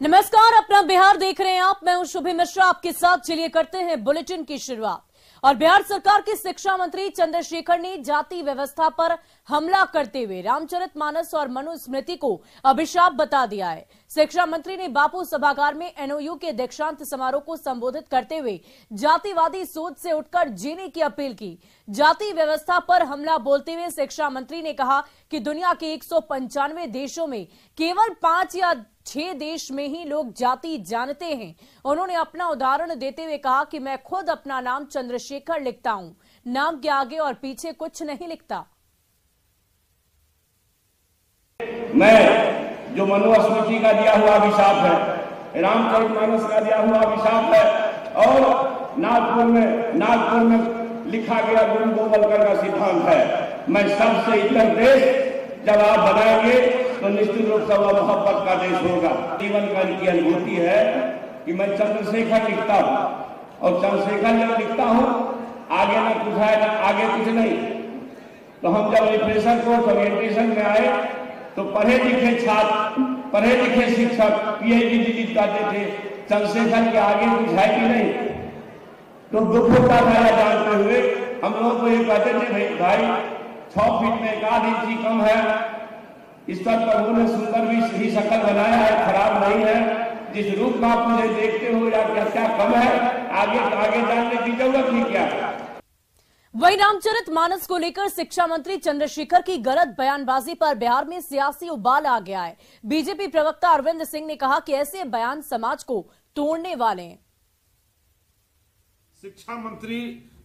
नमस्कार, अपना बिहार देख रहे हैं आप। मैं हूं शुभी मिश्रा, आपके साथ। चलिए करते हैं बुलेटिन की शुरुआत। और बिहार सरकार के शिक्षा मंत्री चंद्रशेखर ने जाति व्यवस्था पर हमला करते हुए रामचरितमानस और मनुस्मृति को अभिशाप बता दिया है। शिक्षा मंत्री ने बापू सभागार में एनओयू के दीक्षांत समारोह को संबोधित करते हुए जातिवादी सोच से उठकर जीने की अपील की। जाति व्यवस्था पर हमला बोलते हुए शिक्षा मंत्री ने कहा कि दुनिया के 195 देशों में केवल 5 या 6 देश में ही लोग जाति जानते हैं। उन्होंने अपना उदाहरण देते हुए कहा कि मैं खुद अपना नाम चंद्रशेखर लिखता हूं, नाम के आगे और पीछे कुछ नहीं लिखता। मैं जो मनुस्मृति का दिया हुआ अभिशाप है, रामचरितमानस का दिया हुआ अभिशाप है और नागपुर में लिखा गया गुरु गोवलकर का सिद्धांत है। मैं सबसे इतर देश जब आप बनाएंगे तो निश्चित रूप से वह मोहब्बत का देश होगा। जीवन का की अनुभूति है कि मैं चंद्रशेखर लिखता हूं और चंद्रशेखर जब लिखता हूं आगे ना कुछ है ना आगे कुछ नहीं। तो हम जब रिफ्रेशर कोर्स ओरिएंटेशन में आए तो पढ़े लिखे छात्र, पढ़े लिखे शिक्षक पीएचडी डिलीट करते थे, चंद्रशेखर के आगे कुछ है कि नहीं। तो दुख होता था यह जानते हुए हम लोग को ये कहते थे भाई 6 फीट में 1 इंच कम है। इस पर प्रभु ने सुंदर भी शक्ल बनाया है, खराब नहीं है। जिस रूप में आप मुझे देखते हो या क्या कम है, आगे जानने की जरूरत नहीं क्या। वहीं रामचरितमानस को लेकर शिक्षा मंत्री चंद्रशेखर की गलत बयानबाजी पर बिहार में सियासी उबाल आ गया है। बीजेपी प्रवक्ता अरविंद सिंह ने कहा कि ऐसे बयान समाज को तोड़ने वाले हैं। शिक्षा मंत्री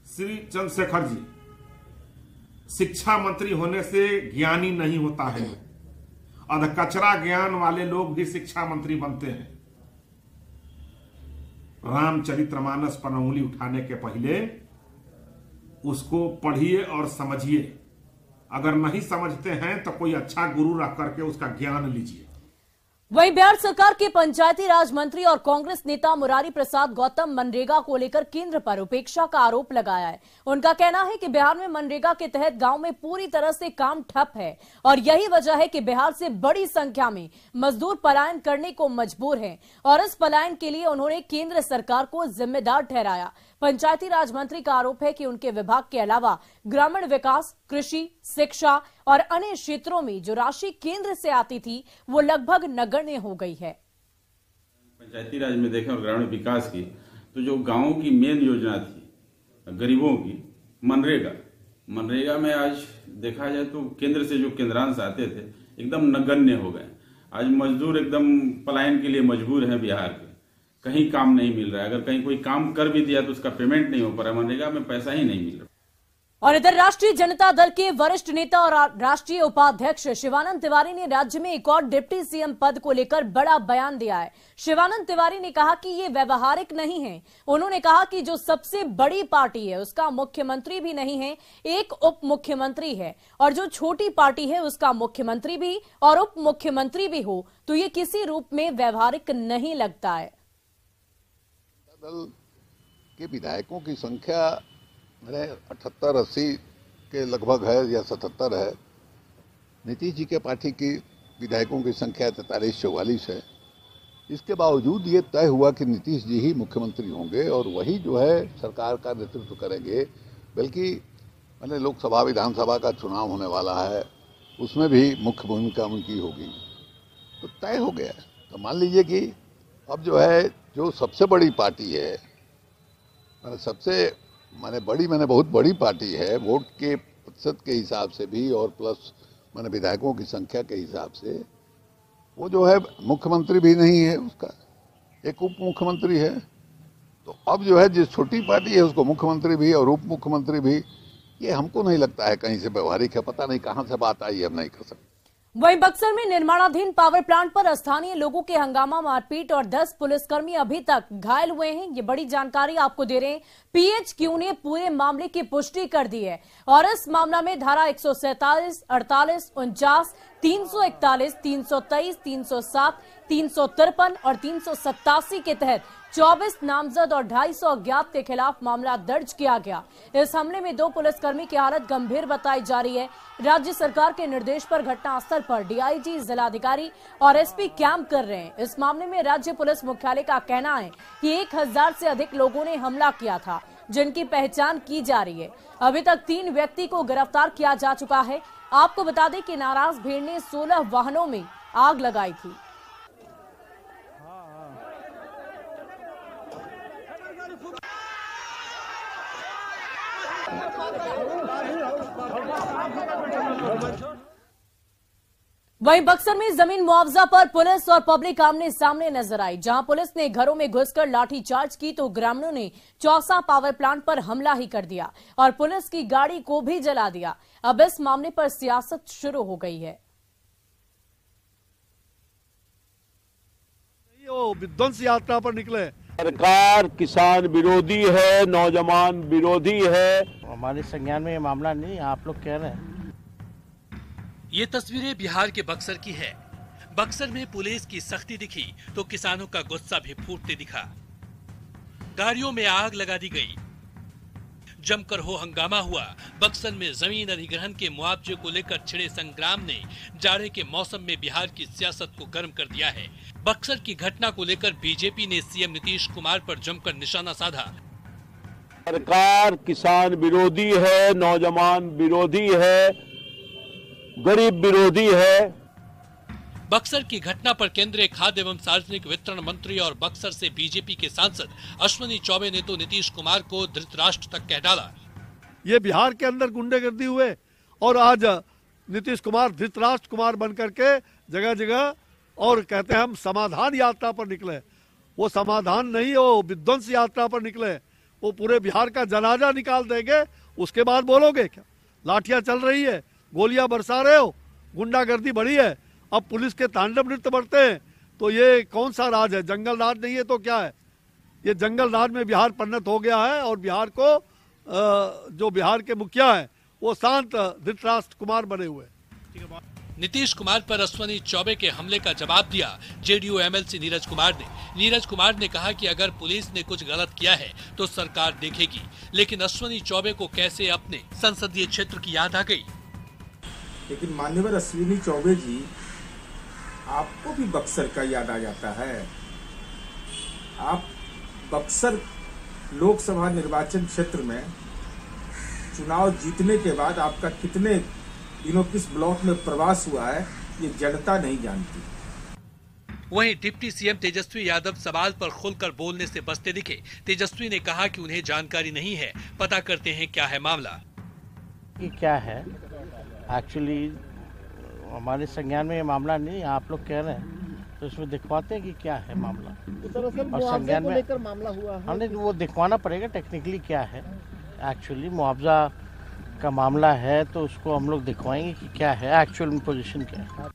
श्री चंद्रशेखर जी शिक्षा मंत्री होने से ज्ञानी नहीं होता है और कचरा ज्ञान वाले लोग भी शिक्षा मंत्री बनते हैं। रामचरितमानस पर उंगली उठाने के पहले उसको पढ़िए और समझिए। अगर नहीं समझते हैं तो कोई अच्छा गुरु रख करके उसका ज्ञान लीजिए। वहीं बिहार सरकार के पंचायती राज मंत्री और कांग्रेस नेता मुरारी प्रसाद गौतम मनरेगा को लेकर केंद्र पर उपेक्षा का आरोप लगाया है। उनका कहना है कि बिहार में मनरेगा के तहत गांव में पूरी तरह से काम ठप है और यही वजह है कि बिहार से बड़ी संख्या में मजदूर पलायन करने को मजबूर हैं और इस पलायन के लिए उन्होंने केंद्र सरकार को जिम्मेदार ठहराया। पंचायती राज मंत्री का आरोप है कि उनके विभाग के अलावा ग्रामीण विकास, कृषि, शिक्षा और अन्य क्षेत्रों में जो राशि केंद्र से आती थी वो लगभग नगण्य हो गई है। पंचायती राज में देखें और ग्रामीण विकास की तो जो गांवों की मेन योजना थी गरीबों की, मनरेगा में आज देखा जाए तो केंद्र से जो केंद्रांश आते थे एकदम नगण्य हो गए। आज मजदूर एकदम पलायन के लिए मजबूर हैं बिहार के, कहीं काम नहीं मिल रहा है। अगर कहीं कोई काम कर भी दिया तो उसका पेमेंट नहीं हो पा रहा, मनरेगा में पैसा ही नहीं मिल रहा। और इधर राष्ट्रीय जनता दल के वरिष्ठ नेता और राष्ट्रीय उपाध्यक्ष शिवानंद तिवारी ने राज्य में एक और डिप्टी सीएम पद को लेकर बड़ा बयान दिया है। शिवानंद तिवारी ने कहा कि ये व्यवहारिक नहीं है। उन्होंने कहा कि जो सबसे बड़ी पार्टी है उसका मुख्यमंत्री भी नहीं है, एक उप मुख्यमंत्री है, और जो छोटी पार्टी है उसका मुख्यमंत्री भी और उप मुख्यमंत्री भी हो तो ये किसी रूप में व्यवहारिक नहीं लगता है। दल के विधायकों की संख्या 78-80 के लगभग है या 77 है। नीतीश जी के पार्टी की विधायकों की संख्या 43-44 है। इसके बावजूद ये तय हुआ कि नीतीश जी ही मुख्यमंत्री होंगे और वही जो है सरकार का नेतृत्व करेंगे। बल्कि मैंने लोकसभा विधानसभा का चुनाव होने वाला है, उसमें भी मुख्य भूमिका उनकी होगी, तो तय हो गया। तो मान लीजिए कि अब जो है जो सबसे बड़ी पार्टी है, बहुत बड़ी पार्टी है, वोट के प्रतिशत के हिसाब से भी और प्लस विधायकों की संख्या के हिसाब से वो जो है मुख्यमंत्री भी नहीं है, उसका एक उप मुख्यमंत्री है। तो अब जो है जिस छोटी पार्टी है उसको मुख्यमंत्री भी और उप मुख्यमंत्री भी, ये हमको नहीं लगता है कहीं से व्यवहारिक है। पता नहीं कहां से बात आई, हम नहीं कर सकते। वहीं बक्सर में निर्माणाधीन पावर प्लांट पर स्थानीय लोगों के हंगामा, मारपीट और 10 पुलिसकर्मी अभी तक घायल हुए हैं। ये बड़ी जानकारी आपको दे रहे हैं। पीएचक्यू ने पूरे मामले की पुष्टि कर दी है और इस मामला में धारा 147, 48, 49, 341, 323, 307, 353 और 387 के तहत 24 नामजद और 250 अज्ञात के खिलाफ मामला दर्ज किया गया। इस हमले में 2 पुलिसकर्मी की हालत गंभीर बताई जा रही है। राज्य सरकार के निर्देश पर घटनास्थल पर डीआईजी, जिलाधिकारी और एसपी कैंप कर रहे हैं। इस मामले में राज्य पुलिस मुख्यालय का कहना है कि 1000 से अधिक लोगों ने हमला किया था, जिनकी पहचान की जा रही है। अभी तक 3 व्यक्ति को गिरफ्तार किया जा चुका है। आपको बता दें कि नाराज भीड़ ने 16 वाहनों में आग लगाई थी। वहीं बक्सर में जमीन मुआवजा पर पुलिस और पब्लिक आमने सामने नजर आई। जहां पुलिस ने घरों में घुसकर लाठीचार्ज की तो ग्रामीणों ने चौसा पावर प्लांट पर हमला ही कर दिया और पुलिस की गाड़ी को भी जला दिया। अब इस मामले पर सियासत शुरू हो गई है। विध्वंस यात्रा पर निकले। सरकार किसान विरोधी है, नौजवान विरोधी है। हमारे संज्ञान में ये मामला नहीं, आप लोग कह रहे हैं। ये तस्वीरें बिहार के बक्सर की है। बक्सर में पुलिस की सख्ती दिखी तो किसानों का गुस्सा भी फूटते दिखा। गाड़ियों में आग लगा दी गई, जमकर हो हंगामा हुआ। बक्सर में जमीन अधिग्रहण के मुआवजे को लेकर छिड़े संग्राम ने जाड़े के मौसम में बिहार की सियासत को गर्म कर दिया है। बक्सर की घटना को लेकर बीजेपी ने सीएम नीतीश कुमार पर जमकर निशाना साधा। सरकार किसान विरोधी है, नौजवान विरोधी है, गरीब विरोधी है। बक्सर की घटना पर केंद्रीय खाद्य एवं सार्वजनिक वितरण मंत्री और बक्सर से बीजेपी के सांसद अश्विनी चौबे ने तो नीतीश कुमार को धृतराष्ट्र तक कह डाला। ये बिहार के अंदर गुंडागर्दी हुए और आज नीतीश कुमार धृतराष्ट्र कुमार बन करके जगह जगह और कहते हैं हम समाधान यात्रा पर निकले। वो समाधान नहीं, वो विध्वंस यात्रा पर निकले। वो पूरे बिहार का जनाजा निकाल देंगे, उसके बाद बोलोगे क्या? लाठियां चल रही है, गोलियां बरसा रहे हो, गुंडागर्दी बढ़ी है, अब पुलिस के तांडव नृत्य बढ़ते हैं। तो ये कौन सा राज है? जंगल राज नहीं है तो क्या है? ये जंगल राज में बिहार परिणत हो गया है और बिहार को जो बिहार के मुखिया है वो शांत धृतराष्ट्र कुमार बने हुए। नीतीश कुमार पर अश्विनी चौबे के हमले का जवाब दिया जेडीयू एमएलसी नीरज कुमार ने। नीरज कुमार ने कहा कि अगर पुलिस ने कुछ गलत किया है तो सरकार देखेगी, लेकिन अश्विनी चौबे को कैसे अपने संसदीय क्षेत्र की याद आ गई। लेकिन मान्यवर अश्विनी चौबे जी, आपको भी बक्सर का याद आ जाता है। आप बक्सर लोकसभा निर्वाचन क्षेत्र में चुनाव जीतने के बाद आपका कितने दिनों किस ब्लॉक में प्रवास हुआ है ये जनता नहीं जानती। वहीं डिप्टी सीएम तेजस्वी यादव सवाल पर खुलकर बोलने से बचते दिखे। तेजस्वी ने कहा कि उन्हें जानकारी नहीं है, पता करते हैं क्या है मामला। ये क्या है एक्चुअली हमारे संज्ञान में ये मामला नहीं, आप लोग कह रहे हैं तो इसमें दिखवाते हैं कि क्या है मामला। और संज्ञान में लेकर मामला हुआ है, हमने वो दिखवाना पड़ेगा टेक्निकली क्या है। एक्चुअली मुआवजा का मामला है तो उसको हम लोग दिखवाएंगे कि क्या है एक्चुअल पोजीशन क्या है।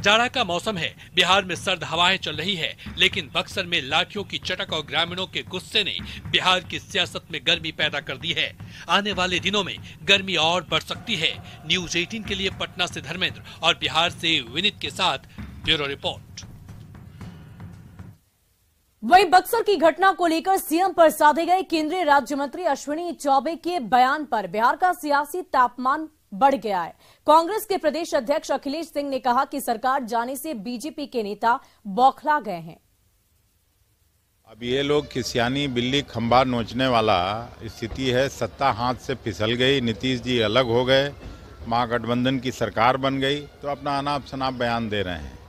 जाड़ा का मौसम है, बिहार में सर्द हवाएं चल रही है, लेकिन बक्सर में लाठियों की चटक और ग्रामीणों के गुस्से ने बिहार की सियासत में गर्मी पैदा कर दी है। आने वाले दिनों में गर्मी और बढ़ सकती है। न्यूज 18 के लिए पटना से धर्मेंद्र और बिहार से विनीत के साथ ब्यूरो रिपोर्ट। वहीं बक्सर की घटना को लेकर सीएम पर साधे गए केंद्रीय राज्य मंत्री अश्विनी चौबे के बयान पर बिहार का सियासी तापमान बढ़ गया है। कांग्रेस के प्रदेश अध्यक्ष अखिलेश सिंह ने कहा कि सरकार जाने से बीजेपी के नेता बौखला गए हैं। अब ये लोग खिसियानी बिल्ली खंबा नोचने वाला स्थिति है। सत्ता हाथ से फिसल गई, नीतीश जी अलग हो गए, महागठबंधन की सरकार बन गई तो अपना अनाप शनाप बयान दे रहे हैं।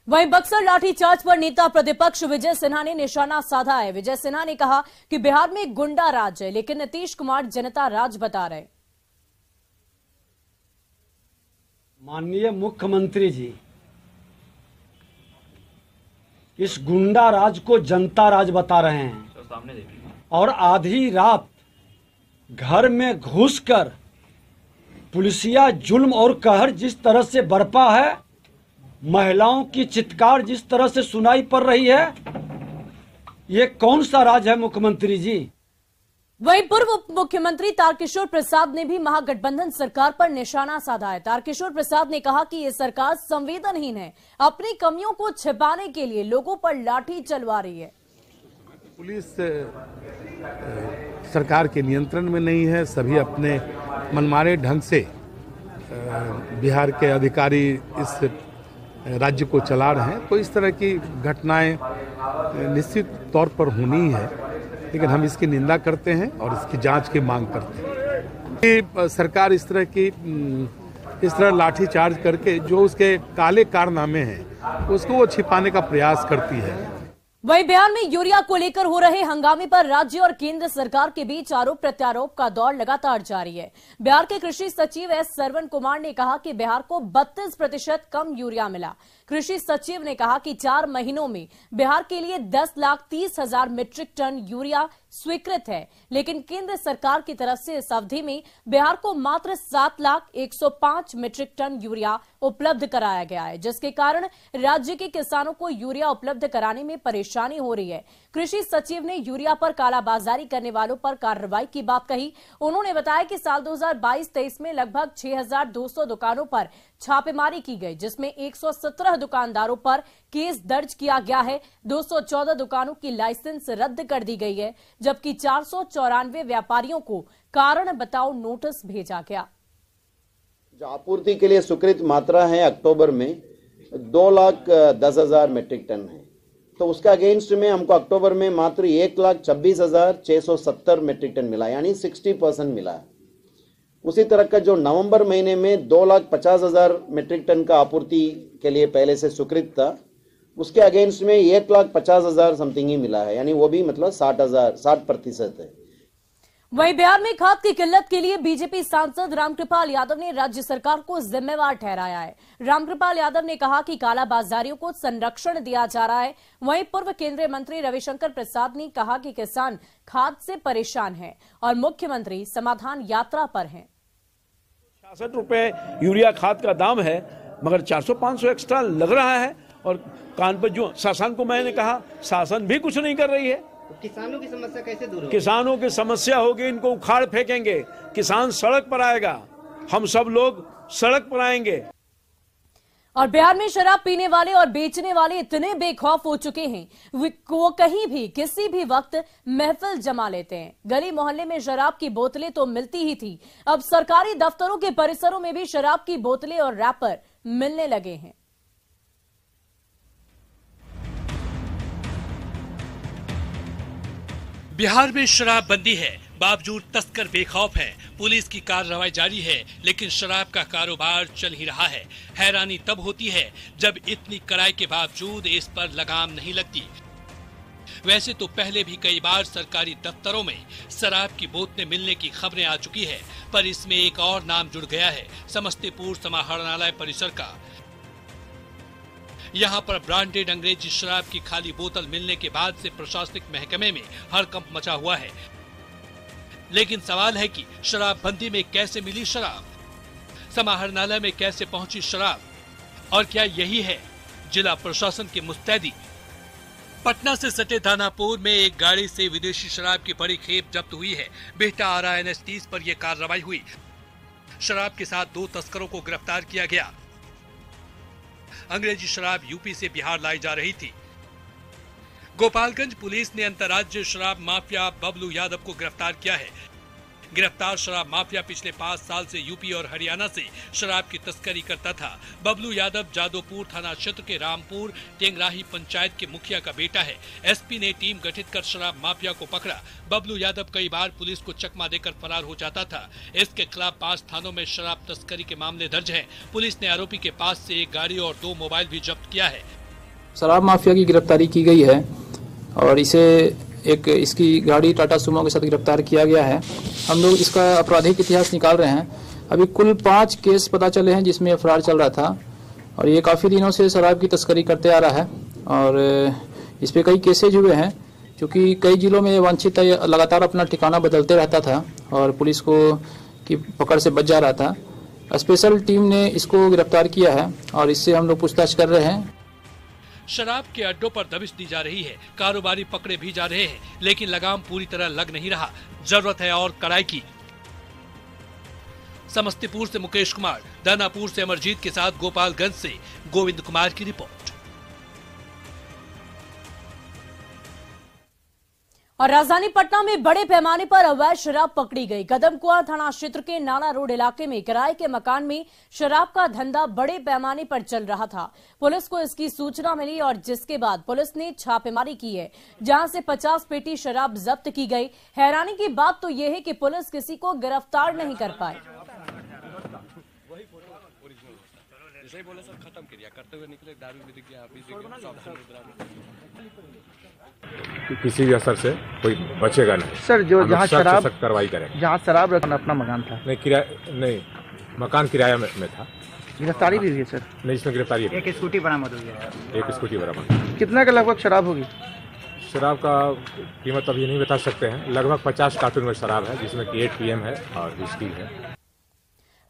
वहीं बक्सर लाठीचार्ज पर नेता प्रतिपक्ष विजय सिन्हा ने निशाना साधा है। विजय सिन्हा ने कहा कि बिहार में गुंडा राज है, लेकिन नीतीश कुमार जनता राज बता रहे। माननीय मुख्यमंत्री जी इस गुंडा राज को जनता राज बता रहे हैं और आधी रात घर में घुसकर पुलिसिया जुल्म और कहर जिस तरह से बरपा है, महिलाओं की चित्कार जिस तरह से सुनाई पड़ रही है, ये कौन सा राज है मुख्यमंत्री जी? वहीं पूर्व उप मुख्यमंत्री तारकिशोर प्रसाद ने भी महागठबंधन सरकार पर निशाना साधा है। तारकिशोर प्रसाद ने कहा कि ये सरकार संवेदनहीन है, अपनी कमियों को छिपाने के लिए लोगों पर लाठी चलवा रही है। पुलिस सरकार के नियंत्रण में नहीं है, सभी अपने मनमाने ढंग से बिहार के अधिकारी इस राज्य को चला रहे हैं। तो इस तरह की घटनाएं निश्चित तौर पर होनी ही है, लेकिन हम इसकी निंदा करते हैं और इसकी जांच की मांग करते हैं कि सरकार इस तरह लाठीचार्ज करके जो उसके काले कारनामे हैं उसको वो छिपाने का प्रयास करती है। वहीं बिहार में यूरिया को लेकर हो रहे हंगामे पर राज्य और केंद्र सरकार के बीच आरोप प्रत्यारोप का दौर लगातार जारी है। बिहार के कृषि सचिव एस सरवण कुमार ने कहा कि बिहार को 32% कम यूरिया मिला। कृषि सचिव ने कहा कि 4 महीनों में बिहार के लिए 10,30,000 मीट्रिक टन यूरिया स्वीकृत है, लेकिन केंद्र सरकार की तरफ से इस अवधि में बिहार को मात्र 7,01,05 मीट्रिक टन यूरिया उपलब्ध कराया गया है, जिसके कारण राज्य के किसानों को यूरिया उपलब्ध कराने में परेशानी हो रही है। कृषि सचिव ने यूरिया पर कालाबाजारी करने वालों पर कार्रवाई की बात कही। उन्होंने बताया कि साल 2022-23 में लगभग 6,200 दुकानों पर छापेमारी की गई, जिसमें 117 दुकानदारों पर केस दर्ज किया गया है। 214 दुकानों की लाइसेंस रद्द कर दी गई है, जबकि 494 व्यापारियों को कारण बताओ नोटिस भेजा गया। जो आपूर्ति के लिए स्वीकृत मात्रा है अक्टूबर में 2,10,000 मीट्रिक टन है, तो उसका अगेंस्ट में हमको अक्टूबर में मात्र 1,26,670 मीट्रिक टन मिला, यानी 60% मिला। उसी तरह का जो नवंबर महीने में 2,50,000 मीट्रिक टन का आपूर्ति के लिए पहले से स्वीकृत था, उसके अगेंस्ट में 1,50,000 समथिंग ही मिला है, यानी वो भी मतलब 60% है। वहीं बिहार में खाद की किल्लत के लिए बीजेपी सांसद रामकृपाल यादव ने राज्य सरकार को जिम्मेवार ठहराया है। रामकृपाल यादव ने कहा कि कालाबाजारियों को संरक्षण दिया जा रहा है। वहीं पूर्व केंद्रीय मंत्री रविशंकर प्रसाद ने कहा कि किसान खाद से परेशान हैं और मुख्यमंत्री समाधान यात्रा पर हैं। 66 रुपए यूरिया खाद का दाम है, मगर 400-500 एक्स्ट्रा लग रहा है। और कान पर जो शासन को मैंने कहा, शासन भी कुछ नहीं कर रही है। किसानों की समस्या कैसे दूर होगी? किसानों की समस्या होगी, इनको उखाड़ फेंकेंगे, किसान सड़क पर आएगा, हम सब लोग सड़क पर आएंगे। और बिहार में शराब पीने वाले और बेचने वाले इतने बेखौफ हो चुके हैं, वो कहीं भी किसी भी वक्त महफिल जमा लेते हैं। गली मोहल्ले में शराब की बोतलें तो मिलती ही थी, अब सरकारी दफ्तरों के परिसरों में भी शराब की बोतलें और रैपर मिलने लगे हैं। बिहार में शराबबंदी है, बावजूद तस्कर बेखौफ है। पुलिस की कार्रवाई जारी है, लेकिन शराब का कारोबार चल ही रहा है। हैरानी तब होती है जब इतनी कड़ाई के बावजूद इस पर लगाम नहीं लगती। वैसे तो पहले भी कई बार सरकारी दफ्तरों में शराब की बोतलें मिलने की खबरें आ चुकी है, पर इसमें एक और नाम जुड़ गया है, समस्तीपुर समाहरणालय परिसर का। यहाँ पर ब्रांडेड अंग्रेजी शराब की खाली बोतल मिलने के बाद से प्रशासनिक महकमे में हड़कंप मचा हुआ है। लेकिन सवाल है कि शराबबंदी में कैसे मिली शराब, समाहरणालय में कैसे पहुंची शराब, और क्या यही है जिला प्रशासन की मुस्तैदी? पटना से सटे दानापुर में एक गाड़ी से विदेशी शराब की बड़ी खेप जब्त हुई है। बिहटा आरा NH 30 पर यह कार्रवाई हुई। शराब के साथ 2 तस्करों को गिरफ्तार किया गया। अंग्रेजी शराब यूपी से बिहार लाई जा रही थी। गोपालगंज पुलिस ने अंतर्राज्यीय शराब माफिया बबलू यादव को गिरफ्तार किया है। गिरफ्तार शराब माफिया पिछले 5 साल से यूपी और हरियाणा से शराब की तस्करी करता था। बबलू यादव जादवपुर थाना क्षेत्र के रामपुर टेंगराही पंचायत के मुखिया का बेटा है। एसपी ने टीम गठित कर शराब माफिया को पकड़ा। बबलू यादव कई बार पुलिस को चकमा देकर फरार हो जाता था। इसके खिलाफ 5 थानों में शराब तस्करी के मामले दर्ज हैं। पुलिस ने आरोपी के पास से 1 गाड़ी और 2 मोबाइल भी जब्त किया है। शराब माफिया की गिरफ्तारी की गई है और इसकी गाड़ी टाटा सुमो के साथ गिरफ्तार किया गया है। हम लोग इसका आपराधिक इतिहास निकाल रहे हैं। अभी कुल 5 केस पता चले हैं जिसमें फरार चल रहा था, और ये काफ़ी दिनों से शराब की तस्करी करते आ रहा है। और इस पे कई केसेज हुए हैं, क्योंकि कई जिलों में वांछित लगातार अपना ठिकाना बदलते रहता था और पुलिस को की पकड़ से बच जा रहा था। स्पेशल टीम ने इसको गिरफ्तार किया है और इससे हम लोग पूछताछ कर रहे हैं। शराब के अड्डों पर दबिश दी जा रही है, कारोबारी पकड़े भी जा रहे हैं, लेकिन लगाम पूरी तरह लग नहीं रहा। जरूरत है और कड़ाई की। समस्तीपुर से मुकेश कुमार, दानापुर से अमरजीत के साथ गोपालगंज से गोविंद कुमार की रिपोर्ट। और राजधानी पटना में बड़े पैमाने पर अवैध शराब पकड़ी गई। कदमकुआं थाना क्षेत्र के नाला रोड इलाके में किराए के मकान में शराब का धंधा बड़े पैमाने पर चल रहा था। पुलिस को इसकी सूचना मिली और जिसके बाद पुलिस ने छापेमारी की है, जहां से 50 पेटी शराब जब्त की गई। हैरानी की बात तो यह है कि पुलिस किसी को गिरफ्तार नहीं कर पाई। किसी भी असर से कोई बचेगा नहीं सर। जो जहाँ शराब कार्रवाई करें, जहाँ शराब रखना अपना मकान था नहीं मकान किराया में था। गिरफ्तारी भी हुई है सर? नहीं, इसमें गिरफ्तारी एक स्कूटी बरामद हुई है। एक स्कूटी बरामद। कितना का लगभग शराब होगी? शराब का कीमत अभी नहीं बता सकते हैं। लगभग 50 कार्टून में शराब है, जिसमें कि 8 PM है और विस्की है।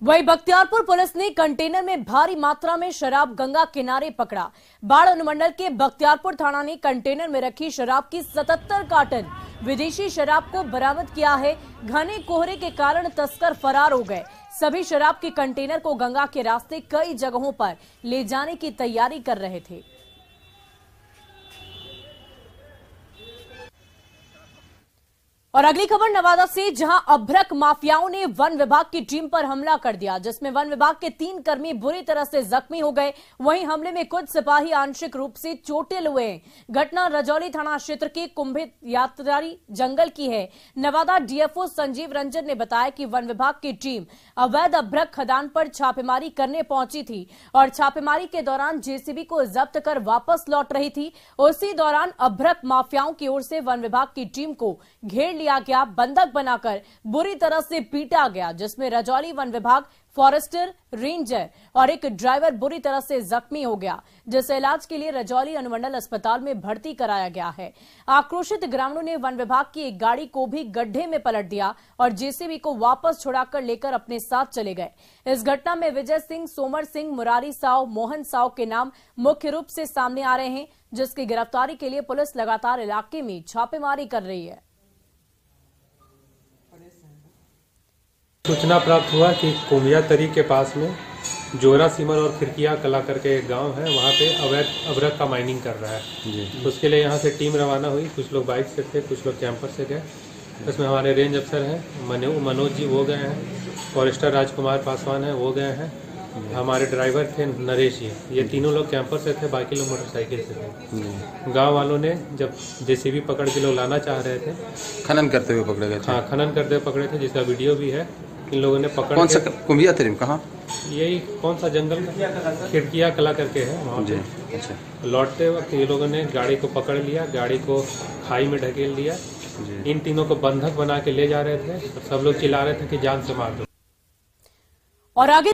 वहीं बख्तियारपुर पुलिस ने कंटेनर में भारी मात्रा में शराब गंगा किनारे पकड़ा। बाढ़ अनुमंडल के बख्तियारपुर थाना ने कंटेनर में रखी शराब की 77 कार्टन विदेशी शराब को बरामद किया है। घने कोहरे के कारण तस्कर फरार हो गए। सभी शराब के कंटेनर को गंगा के रास्ते कई जगहों पर ले जाने की तैयारी कर रहे थे। और अगली खबर नवादा से, जहां अभ्रक माफियाओं ने वन विभाग की टीम पर हमला कर दिया, जिसमें वन विभाग के 3 कर्मी बुरी तरह से जख्मी हो गए। वहीं हमले में कुछ सिपाही आंशिक रूप से चोटिल हुए हैं। घटना रजौली थाना क्षेत्र के कुंभित यात्रारी जंगल की है। नवादा डीएफओ संजीव रंजन ने बताया कि वन विभाग की टीम अवैध अभ्रक खदान पर छापेमारी करने पहुंची थी और छापेमारी के दौरान जेसीबी को जब्त कर वापस लौट रही थी। उसी दौरान अभ्रक माफियाओं की ओर से वन विभाग की टीम को घेर लिया गया, बंधक बनाकर बुरी तरह से पीटा गया, जिसमें रजौली वन विभाग, फॉरेस्टर, रेंजर और एक ड्राइवर बुरी तरह से जख्मी हो गया, जिसे इलाज के लिए रजौली अनुमंडल अस्पताल में भर्ती कराया गया है। आक्रोशित ग्रामीणों ने वन विभाग की एक गाड़ी को भी गड्ढे में पलट दिया और जेसीबी को वापस छुड़ाकर लेकर अपने साथ चले गए। इस घटना में विजय सिंह, सोमर सिंह, मुरारी साव, मोहन साव के नाम मुख्य रूप से सामने आ रहे हैं, जिसकी गिरफ्तारी के लिए पुलिस लगातार इलाके में छापेमारी कर रही है। सूचना प्राप्त हुआ कि कुम्भिया तरी के पास में जोरा सिमर और खिड़किया कला करके एक गांव है, वहां पे अवैध अभ्रक का माइनिंग कर रहा है। उसके लिए यहां से टीम रवाना हुई। कुछ लोग बाइक से थे, कुछ लोग कैंपर से गए। इसमें हमारे रेंज अफसर हैं मनोज जी, वो गए हैं। फॉरेस्टर राजकुमार पासवान है, वो गए हैं। हमारे ड्राइवर थे नरेश जी। ये तीनों लोग कैंपर से थे, बाकी लोग मोटरसाइकिल से थे। गांव वालों ने जब जेसीबी पकड़ के लोग लाना चाह रहे थे, खनन करते हुए पकड़े गए थे। हाँ, खनन करते हुए पकड़े थे, जिसका वीडियो भी है। इन लोगों ने पकड़ कौन सा कुम्भिया तरी कहाँ? यही कौन सा जंगल खिड़किया कला करके है वहाँ पे। अच्छा। लौटते वक्त ये लोगों ने गाड़ी को पकड़ लिया, गाड़ी को खाई में ढकेल दिया। इन तीनों को बंधक बना के ले जा रहे थे। सब लोग चिल्ला रहे थे कि जान से मार दो। और आगे